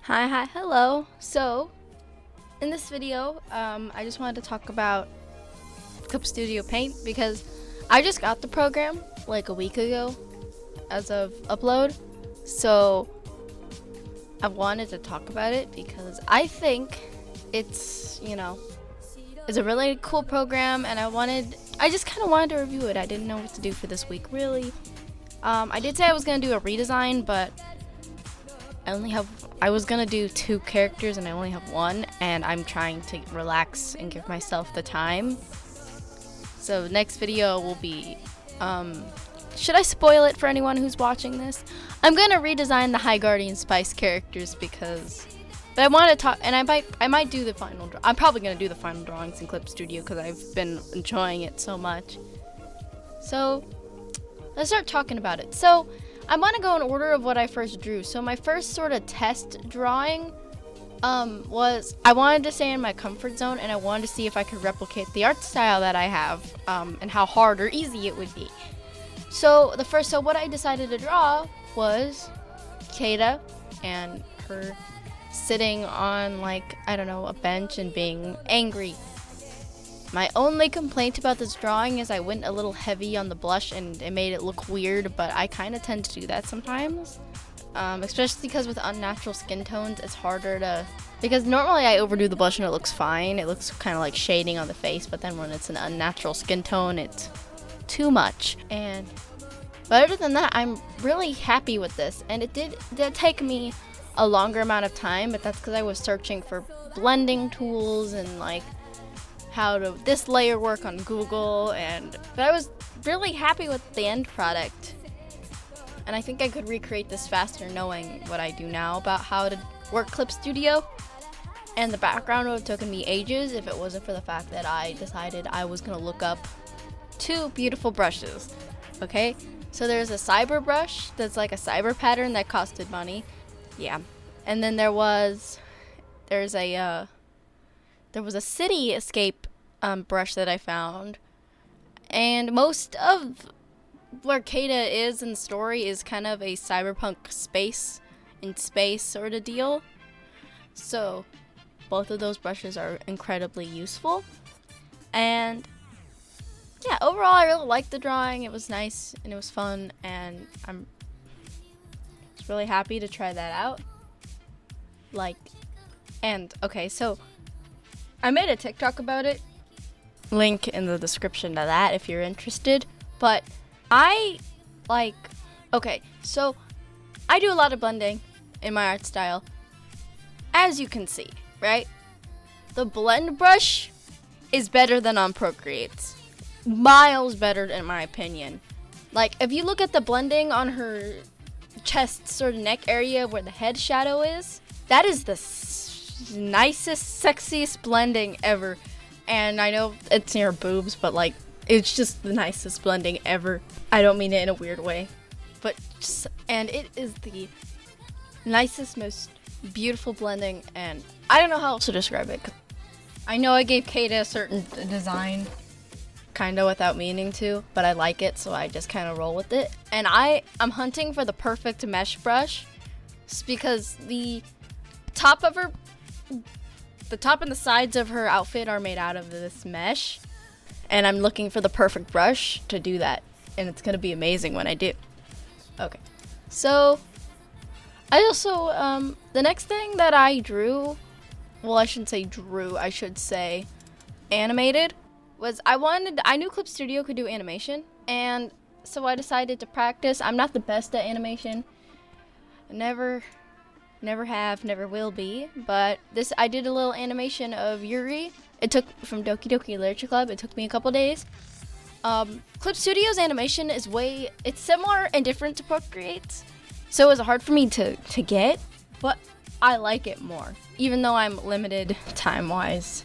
Hi, hello. So, in this video, I just wanted to talk about Clip Studio Paint because I just got the program like a week ago as of upload. So, I wanted to talk about it because I think it's, it's a really cool program, and I just kind of wanted to review it. I didn't know what to do for this week, really. I did say I was going to do a redesign, but I was gonna do 2 characters and I only have 1, and I'm trying to relax and give myself the time. So next video will be, should I spoil it for anyone who's watching this? I'm gonna redesign the High Guardian Spice characters but I want to talk, and I might do the final I'm probably gonna do the final drawings in Clip Studio because I've been enjoying it so much. So let's start talking about it. So I want to go in order of what I first drew. So my first sort of test drawing was I wanted to stay in my comfort zone, and I wanted to see if I could replicate the art style that I have and how hard or easy it would be. So what I decided to draw was Keita and her sitting on, like, I don't know, a bench and being angry. My only complaint about this drawing is I went a little heavy on the blush and it made it look weird, but I kind of tend to do that sometimes. Especially because with unnatural skin tones, it's harder to... Because normally I overdo the blush and it looks fine. It looks kind of like shading on the face, but then when it's an unnatural skin tone, it's too much. But other than that, I'm really happy with this. And it did take me a longer amount of time, but that's because I was searching for blending tools and, like, how to this layer work on Google, but I was really happy with the end product, and I think I could recreate this faster knowing what I do now about how to work Clip Studio. And the background would have taken me ages if it wasn't for the fact that I decided I was gonna look up 2 beautiful brushes. Okay, so there's a cyber brush that's like a cyber pattern that costed money, and then there was a cityscape brush that I found, and most of where Keita is in the story is kind of a cyberpunk space sort of deal. So both of those brushes are incredibly useful, and yeah, overall I really liked the drawing. It was nice and it was fun, and I'm just really happy to try that out. Okay, so I made a TikTok about it. Link in the description to that if you're interested. But so I do a lot of blending in my art style, as you can see, right? The blend brush is better than on Procreate. Miles better in my opinion. Like, if you look at the blending on her chest sort of neck area where the head shadow is, that is the nicest, sexiest blending ever. And I know it's near boobs, but like, it's just the nicest blending ever. I don't mean it in a weird way, and it is the nicest, most beautiful blending, and I don't know how else to describe it. I know I gave Keita a certain design kind of without meaning to, but I like it, so I just kind of roll with it. And I'm hunting for the perfect mesh brush because the top and the sides of her outfit are made out of this mesh, and I'm looking for the perfect brush to do that, and it's gonna be amazing when I do. Okay, so I also the next thing that I drew, well, I shouldn't say drew, I should say animated, was I knew Clip Studio could do animation, and so I decided to practice. I'm not the best at animation, never have, never will be, but I did a little animation of Yuri. It took from Doki Doki Literature Club. It took me a couple days. Clip Studio's animation is it's similar and different to Procreate, so it was hard for me to get, but I like it more, even though I'm limited time-wise.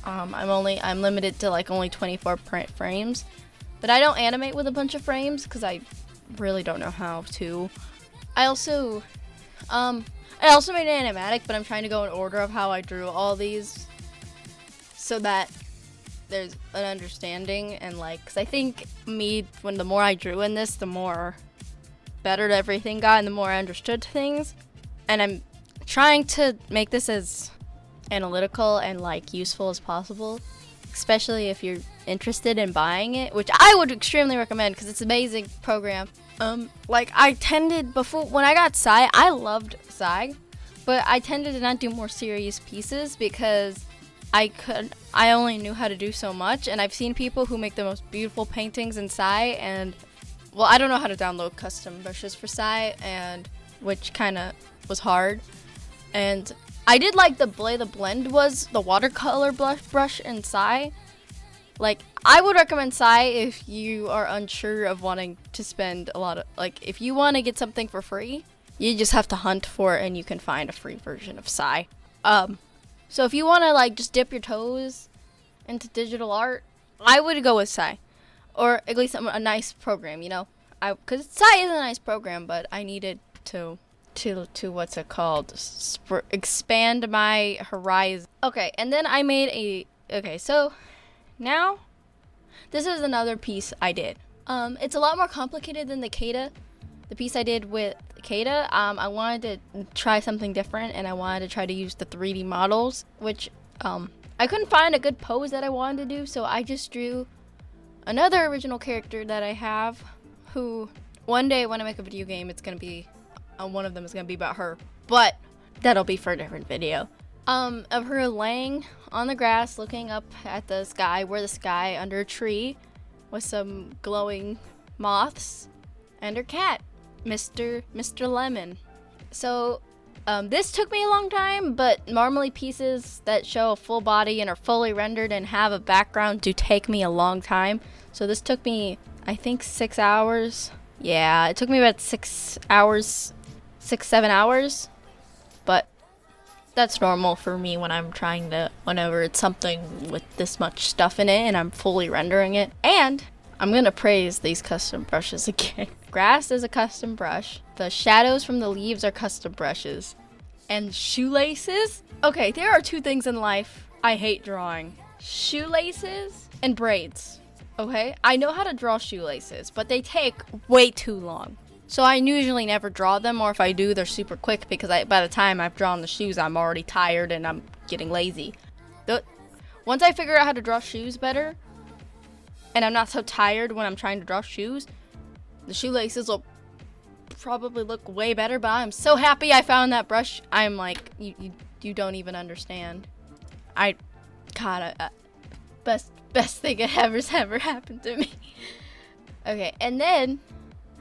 I'm limited to like only 24 frames, but I don't animate with a bunch of frames because I really don't know how to. I also I also made an animatic, but I'm trying to go in order of how I drew all these so that there's an understanding, and like, cause I think when the more I drew in this, the more better everything got and the more I understood things. And I'm trying to make this as analytical and like useful as possible, especially if you're interested in buying it, which I would extremely recommend because it's an amazing program. Like I tended before, when I got Psy, I loved Psy, but I tended to not do more serious pieces because I only knew how to do so much, and I've seen people who make the most beautiful paintings in Psy, and well, I don't know how to download custom brushes for Psy, and which kind of was hard. And I did like the way the blend was, the watercolor brush in Psy. Like, I would recommend Psy if you are unsure of wanting to spend a lot of, like, if you want to get something for free, you just have to hunt for it and you can find a free version of Psy. So if you want to like just dip your toes into digital art, I would go with Psy, or at least a nice program, you know. Because Psy is a nice program, but I needed to what's it called? Expand my horizon. Okay, and then I made so now this is another piece I did. It's a lot more complicated than the piece I did with Kata. I wanted to try something different, and I wanted to try to use the 3D models, which I couldn't find a good pose that I wanted to do, so I just drew another original character that I have, who one day when I make a video game, it's gonna be one of them is gonna be about her, but that'll be for a different video. Of her laying on the grass, looking up at the sky, under a tree, with some glowing moths, and her cat, Mr. Lemon. So, this took me a long time, but normally pieces that show a full body and are fully rendered and have a background do take me a long time. So this took me, I think, 6 hours. Yeah, it took me about 6 hours, 7 hours. But that's normal for me whenever it's something with this much stuff in it and I'm fully rendering it. And I'm gonna praise these custom brushes again. Grass is a custom brush. The shadows from the leaves are custom brushes. And shoelaces? Okay, there are two things in life I hate drawing. Shoelaces and braids. Okay? I know how to draw shoelaces, but they take way too long. So I usually never draw them, or if I do, they're super quick because by the time I've drawn the shoes, I'm already tired and I'm getting lazy. Once I figure out how to draw shoes better, and I'm not so tired when I'm trying to draw shoes, the shoelaces will probably look way better. But I'm so happy I found that brush. I'm like, you don't even understand. Best thing that ever happened to me. Okay, and then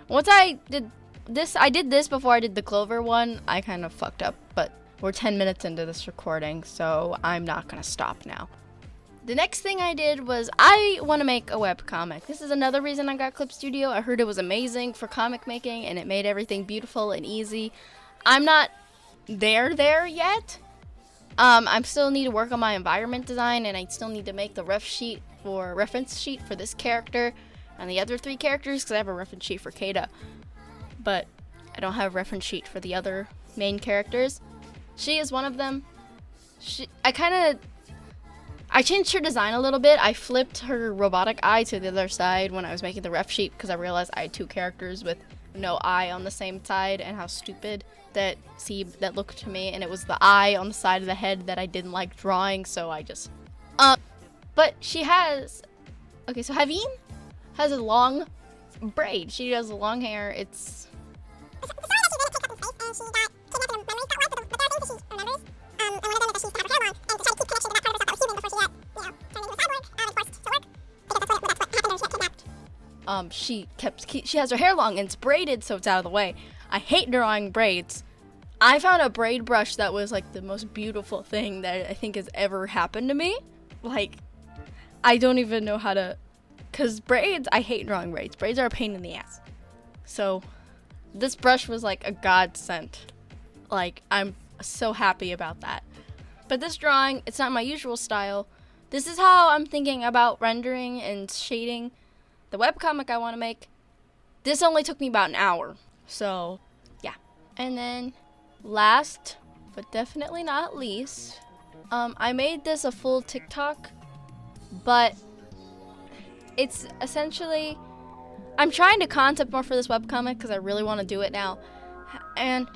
once I did this before I did the Clover one. I kind of fucked up, but we're 10 minutes into this recording, so I'm not gonna stop now. The next thing I did was I want to make a webcomic. This is another reason I got Clip Studio. I heard it was amazing for comic making, and it made everything beautiful and easy. I'm not there yet. I still need to work on my environment design, and I still need to make the reference sheet for this character and the other 3 characters, because I have a reference sheet for Kata, but I don't have a reference sheet for the other main characters. She is one of them. I changed her design a little bit. I flipped her robotic eye to the other side when I was making the ref sheet because I realized I had 2 characters with no eye on the same side, and how stupid that looked to me, and it was the eye on the side of the head that I didn't like drawing, so I just but she has so Haveen has a long braid. She has long hair. It's she has her hair long and it's braided, so it's out of the way. I hate drawing braids. I found a braid brush that was like the most beautiful thing that I think has ever happened to me. Like, I don't even know how to, cause braids, I hate drawing braids. Braids are a pain in the ass. So this brush was like a godsend. Like, I'm so happy about that. But this drawing, it's not my usual style. This is how I'm thinking about rendering and shading the webcomic I want to make. This only took me about an hour. So, yeah. And then last but definitely not least, I made this a full TikTok, but it's essentially, I'm trying to concept more for this webcomic because I really want to do it now. And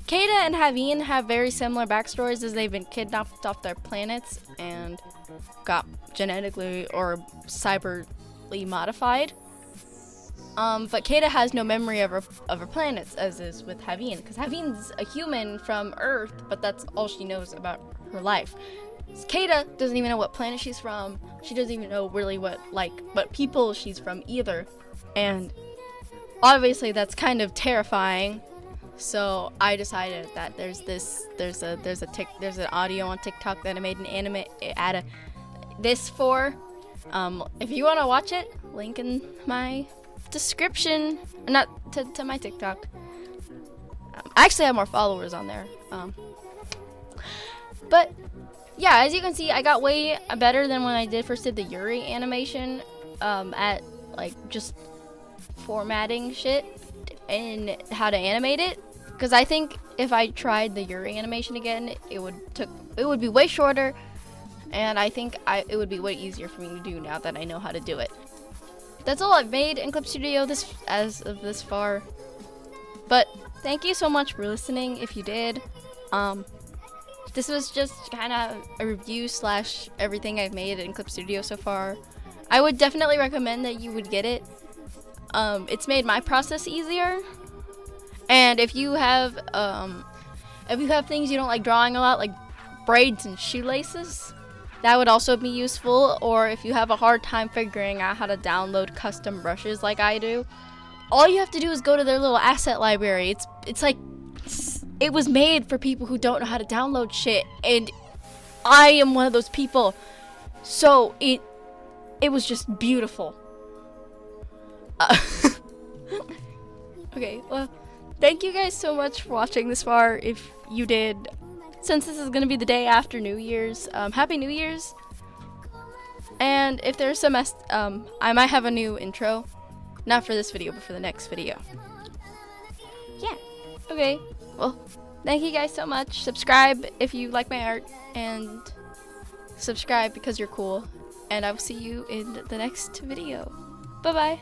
Kata and Haveen have very similar backstories, as they've been kidnapped off their planets and got genetically or cyberly modified. But Kata has no memory of her planets, as is with Haveen, because Haveen's a human from Earth, but that's all she knows about her life. Kata doesn't even know what planet she's from. She doesn't even know really what people she's from either. And obviously that's kind of terrifying. So I decided that there's an audio on TikTok that I made this for. If you want to watch it, link in my description. Not to my TikTok. I actually have more followers on there. But yeah, as you can see, I got way better than when I first did the Yuri animation at like just formatting shit and how to animate it. Because I think if I tried the Yuri animation again, it would be way shorter, and I think it would be way easier for me to do now that I know how to do it. That's all I've made in Clip Studio as of this far. But thank you so much for listening. If you did, this was just kind of a review / everything I've made in Clip Studio so far. I would definitely recommend that you would get it. It's made my process easier. And if you have things you don't like drawing a lot, like braids and shoelaces, that would also be useful. Or if you have a hard time figuring out how to download custom brushes like I do, all you have to do is go to their little asset library. It was made for people who don't know how to download shit, and I am one of those people. So it was just beautiful. Okay, well, thank you guys so much for watching this far. If you did, since this is gonna be the day after New Year's, Happy New Year's. And if there's some, I might have a new intro, not for this video, but for the next video. Yeah. Okay. Well, thank you guys so much. Subscribe if you like my art, and subscribe because you're cool. And I will see you in the next video. Bye bye.